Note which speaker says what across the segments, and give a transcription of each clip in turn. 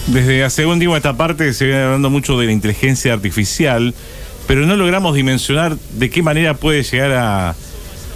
Speaker 1: Desde hace un tiempo a esta parte se viene hablando mucho de la inteligencia artificial, pero no logramos dimensionar de qué manera puede llegar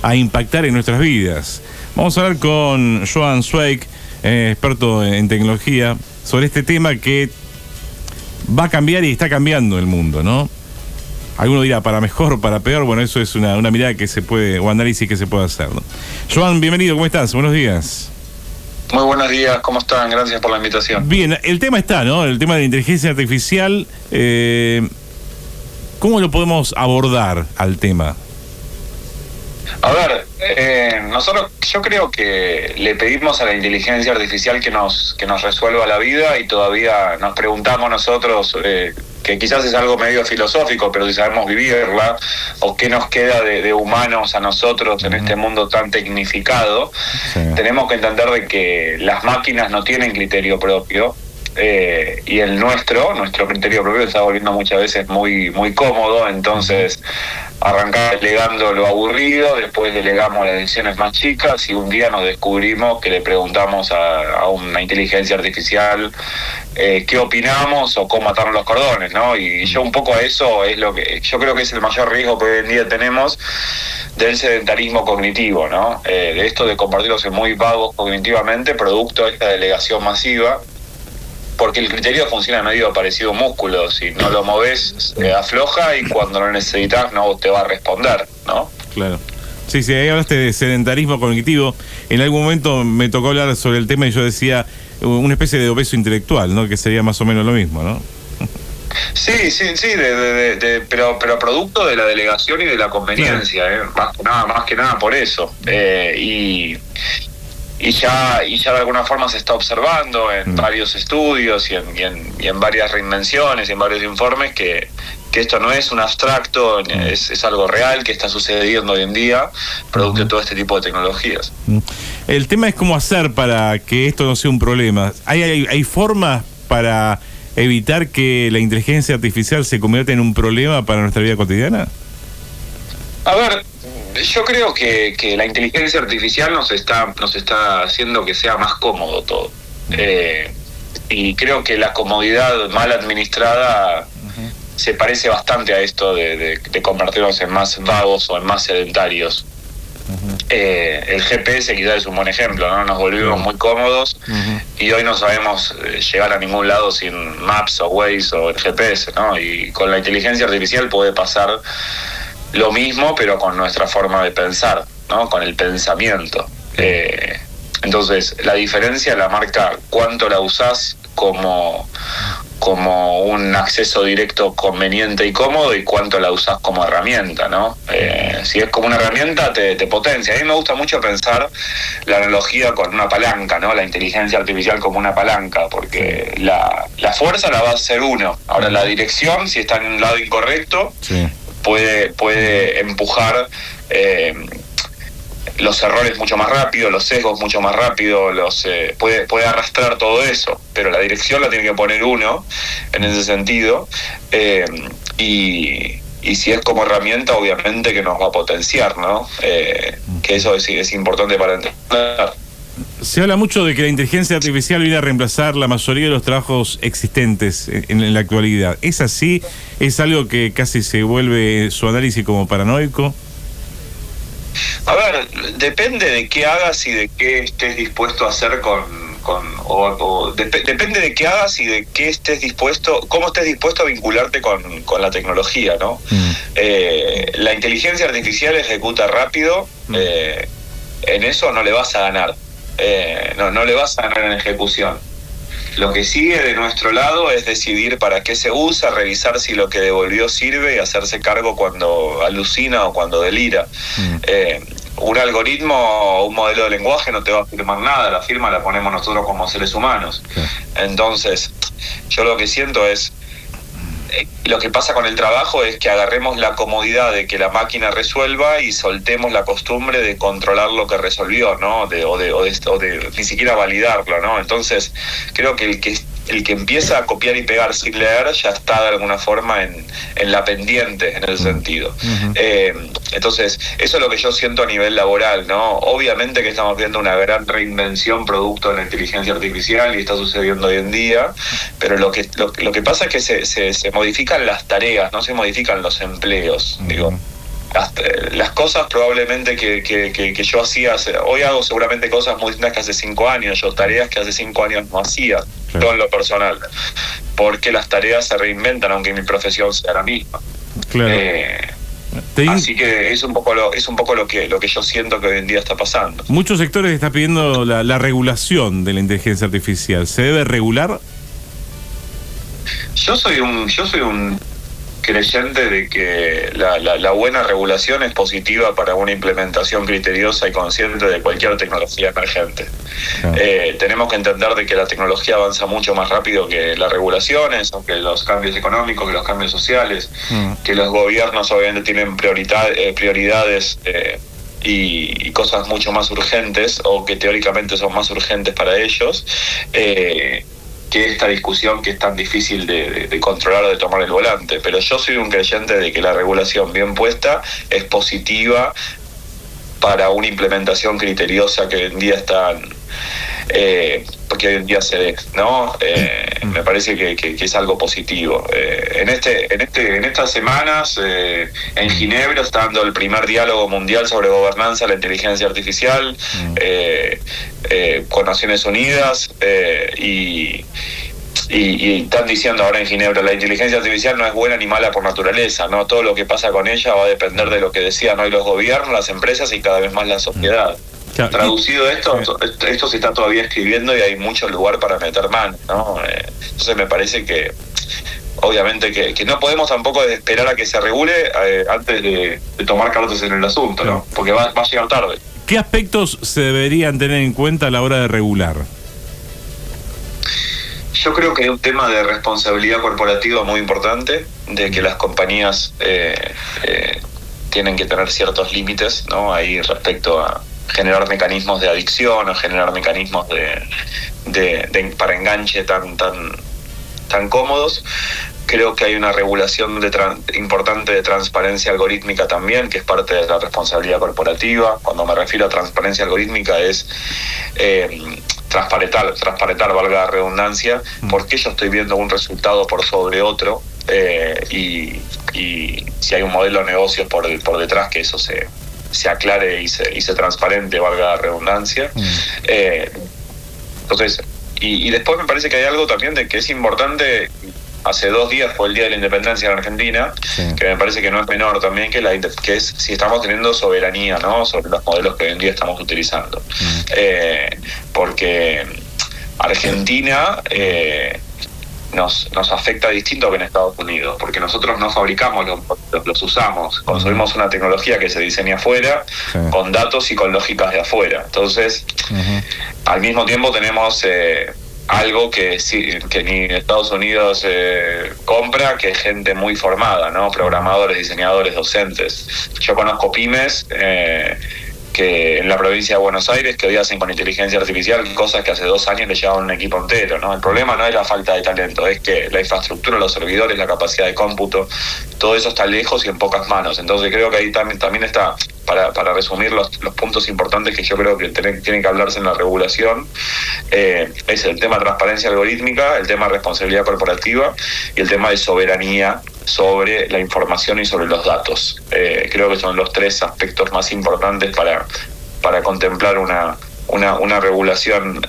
Speaker 1: a impactar en nuestras vidas. Vamos a hablar con Joan Zweig, experto en tecnología, sobre este tema que va a cambiar y está cambiando el mundo, ¿no? Alguno dirá para mejor, para peor. Bueno, eso es una mirada que se puede, o análisis que se puede hacer, ¿no? Joan, bienvenido, ¿cómo estás? Buenos días.
Speaker 2: Muy buenos días, ¿cómo están? Gracias por la invitación.
Speaker 1: Bien, el tema está, ¿no? El tema de la inteligencia artificial, ¿cómo lo podemos abordar al tema?
Speaker 2: A ver, yo creo que le pedimos a la inteligencia artificial que nos resuelva la vida y todavía nos preguntamos nosotros, que quizás es algo medio filosófico, pero si sabemos vivirla, o qué nos queda de humanos a nosotros en este mundo tan tecnificado, sí. Tenemos que entender de que las máquinas no tienen criterio propio, y el nuestro criterio propio se está volviendo muchas veces muy, muy cómodo. Entonces arrancamos delegando lo aburrido, después delegamos las decisiones más chicas y un día nos descubrimos que le preguntamos a una inteligencia artificial qué opinamos o cómo atarnos los cordones, ¿no? Y yo un poco a eso es lo que yo creo que es el mayor riesgo que hoy en día tenemos del sedentarismo cognitivo, ¿no? De esto de convertirlos en muy vagos cognitivamente, producto de esta delegación masiva. Porque el criterio funciona medio parecido a un músculo. Si no lo moves, afloja, y cuando lo necesitas no te va a responder, ¿no?
Speaker 1: Claro. Sí, ahí hablaste de sedentarismo cognitivo. En algún momento me tocó hablar sobre el tema y yo decía una especie de obeso intelectual, ¿no? Que sería más o menos lo mismo, ¿no?
Speaker 2: Sí, pero producto de la delegación y de la conveniencia, más que nada por eso. Y ya de alguna forma se está observando en varios estudios y en varias reinvenciones y en varios informes que esto no es un abstracto, es algo real que está sucediendo hoy en día, producto de todo este tipo de tecnologías.
Speaker 1: El tema es cómo hacer para que esto no sea un problema. ¿Hay formas para evitar que la inteligencia artificial se convierta en un problema para nuestra vida cotidiana?
Speaker 2: A ver, yo creo que la inteligencia artificial nos está haciendo que sea más cómodo todo. Y creo que la comodidad mal administrada se parece bastante a esto de convertirnos en más vagos o en más sedentarios. El GPS quizás es un buen ejemplo, ¿no? Nos volvimos muy cómodos y hoy no sabemos llegar a ningún lado sin Maps o Waze o el GPS, ¿no? Y con la inteligencia artificial puede pasar lo mismo, pero con nuestra forma de pensar, ¿no? Con el pensamiento. Entonces, la diferencia la marca cuánto la usás como un acceso directo conveniente y cómodo, y cuánto la usás como herramienta, ¿no? Si es como una herramienta, te potencia. A mí me gusta mucho pensar la analogía con una palanca, ¿no? La inteligencia artificial como una palanca, porque la fuerza la va a hacer uno. Ahora, la dirección, si está en un lado incorrecto, sí, puede empujar los errores mucho más rápido, los sesgos mucho más rápido, puede arrastrar todo eso, pero la dirección la tiene que poner uno en ese sentido, y si es como herramienta, obviamente que nos va a potenciar, ¿no? Que eso es importante para entender.
Speaker 1: Se habla mucho de que la inteligencia artificial viene a reemplazar la mayoría de los trabajos existentes en la actualidad. ¿Es así? ¿Es algo que casi se vuelve su análisis como paranoico?
Speaker 2: A ver, depende de qué hagas y de qué estés dispuesto a hacer depende de qué hagas y de qué cómo estés dispuesto a vincularte con la tecnología, ¿no? La inteligencia artificial ejecuta rápido, en eso no le vas a ganar. No le vas a ganar en ejecución. Lo que sigue de nuestro lado es decidir para qué se usa, revisar si lo que devolvió sirve y hacerse cargo cuando alucina o cuando delira. Un algoritmo o un modelo de lenguaje no te va a firmar nada, la firma la ponemos nosotros como seres humanos. Entonces, yo lo que siento es, lo que pasa con el trabajo es que agarremos la comodidad de que la máquina resuelva y soltemos la costumbre de controlar lo que resolvió, ¿no? O de ni siquiera validarlo, ¿no? Entonces, creo que el que empieza a copiar y pegar sin leer ya está de alguna forma en la pendiente, en el sentido. Entonces, eso es lo que yo siento a nivel laboral, ¿no? Obviamente que estamos viendo una gran reinvención producto de la inteligencia artificial y está sucediendo hoy en día, pero lo que pasa es que se modifican las tareas, no se modifican los empleos. Digo, las cosas probablemente que yo hacía, hoy hago seguramente cosas muy distintas que hace 5 años, yo tareas que hace 5 años no hacía, todo en lo personal, porque las tareas se reinventan aunque mi profesión sea la misma.
Speaker 1: Claro.
Speaker 2: Así que es un poco lo que yo siento que hoy en día está pasando.
Speaker 1: Muchos sectores están pidiendo la regulación de la inteligencia artificial. ¿Se debe regular?
Speaker 2: Yo soy un creyente de que la buena regulación es positiva para una implementación criteriosa y consciente de cualquier tecnología emergente. Tenemos que entender de que la tecnología avanza mucho más rápido que las regulaciones, o que los cambios económicos, que los cambios sociales, que los gobiernos obviamente tienen prioridades y cosas mucho más urgentes, o que teóricamente son más urgentes para ellos, que esta discusión que es tan difícil de controlar o de tomar el volante. Pero yo soy un creyente de que la regulación bien puesta es positiva para una implementación criteriosa que hoy en día porque hoy en día se ve, ¿no? Me parece que es algo positivo. En estas semanas en Ginebra está dando el primer diálogo mundial sobre gobernanza de la inteligencia artificial con Naciones Unidas y están diciendo ahora en Ginebra, la inteligencia artificial no es buena ni mala por naturaleza, ¿no? Todo lo que pasa con ella va a depender de lo que decían hoy los gobiernos, las empresas y cada vez más la sociedad. Traducido esto se está todavía escribiendo y hay mucho lugar para meter mano, ¿no? Entonces me parece que obviamente que no podemos tampoco esperar a que se regule antes de tomar cartas en el asunto, ¿no? Porque va a llegar tarde.
Speaker 1: ¿Qué aspectos se deberían tener en cuenta a la hora de regular?
Speaker 2: Yo creo que hay un tema de responsabilidad corporativa muy importante, de que las compañías tienen que tener ciertos límites, ¿no? Ahí respecto a generar mecanismos de adicción o generar mecanismos para enganche tan cómodos. Creo que hay una regulación importante de transparencia algorítmica también, que es parte de la responsabilidad corporativa. Cuando me refiero a transparencia algorítmica es transparentar, valga la redundancia, por qué yo estoy viendo un resultado por sobre otro, y si hay un modelo de negocio por detrás, que eso se aclare y se transparente, valga la redundancia. Entonces, y después me parece que hay algo también de que es importante. Hace 2 días fue el Día de la Independencia en Argentina, que me parece que no es menor también, que es si estamos teniendo soberanía, ¿no?, sobre los modelos que hoy en día estamos utilizando. Porque Argentina nos afecta distinto que en Estados Unidos, porque nosotros no fabricamos los usamos, consumimos una tecnología que se diseña afuera, con datos y con lógicas de afuera. Entonces, al mismo tiempo tenemos algo que ni Estados Unidos compra, que es gente muy formada, ¿no? Programadores, diseñadores, docentes. Yo conozco pymes que en la provincia de Buenos Aires que hoy hacen con inteligencia artificial cosas que hace 2 años le llevaban un equipo entero, ¿no? El problema no es la falta de talento, es que la infraestructura, los servidores, la capacidad de cómputo, todo eso está lejos y en pocas manos. Entonces creo que ahí también está, para resumir los puntos importantes que yo creo que tienen que hablarse en la regulación, es el tema de transparencia algorítmica, el tema de responsabilidad corporativa y el tema de soberanía sobre la información y sobre los datos. Creo que son los 3 aspectos más importantes para contemplar una regulación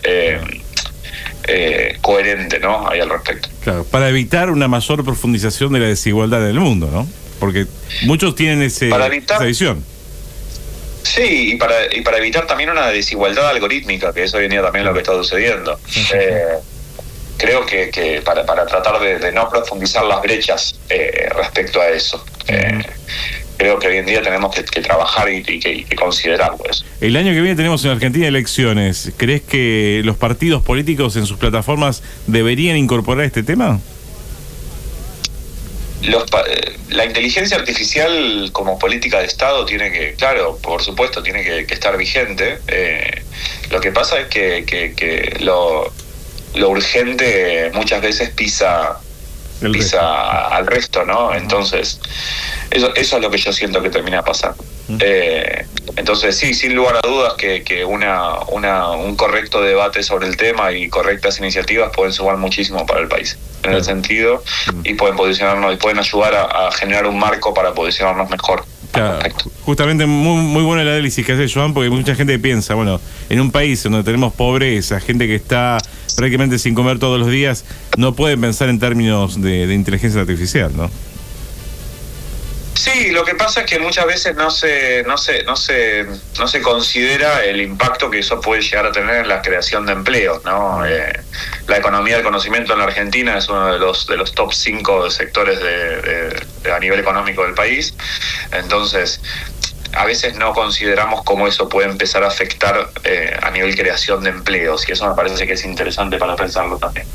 Speaker 2: coherente, ¿no?, ahí al respecto.
Speaker 1: Claro, para evitar una mayor profundización de la desigualdad en el mundo, ¿no? Porque muchos tienen esa visión.
Speaker 2: Sí, y para evitar también una desigualdad algorítmica, que es hoy en día también lo que está sucediendo. Creo que para tratar de no profundizar las brechas respecto a eso. Creo que hoy en día tenemos que trabajar y considerarlo eso.
Speaker 1: El año que viene tenemos en Argentina elecciones. ¿Crees que los partidos políticos en sus plataformas deberían incorporar este tema?
Speaker 2: La inteligencia artificial como política de Estado tiene que, claro, por supuesto, tiene que estar vigente. Lo que pasa es que lo urgente muchas veces pisa pisa al resto, ¿no? Entonces, eso es lo que yo siento que termina pasando. Entonces, sí, sin lugar a dudas que un correcto debate sobre el tema y correctas iniciativas pueden sumar muchísimo para el país, en el sentido, y pueden posicionarnos, y pueden ayudar a generar un marco para posicionarnos mejor.
Speaker 1: Claro, justamente muy bueno el análisis que hace Joan, porque mucha gente piensa, bueno, en un país donde tenemos pobreza, gente que está prácticamente sin comer todos los días, no pueden pensar en términos de inteligencia artificial, ¿no?
Speaker 2: Sí, lo que pasa es que muchas veces no se considera el impacto que eso puede llegar a tener en la creación de empleos, ¿no? La economía del conocimiento en la Argentina es uno de los top 5 sectores a nivel económico del país. Entonces, a veces no consideramos cómo eso puede empezar a afectar a nivel creación de empleos, y eso me parece que es interesante para pensarlo también.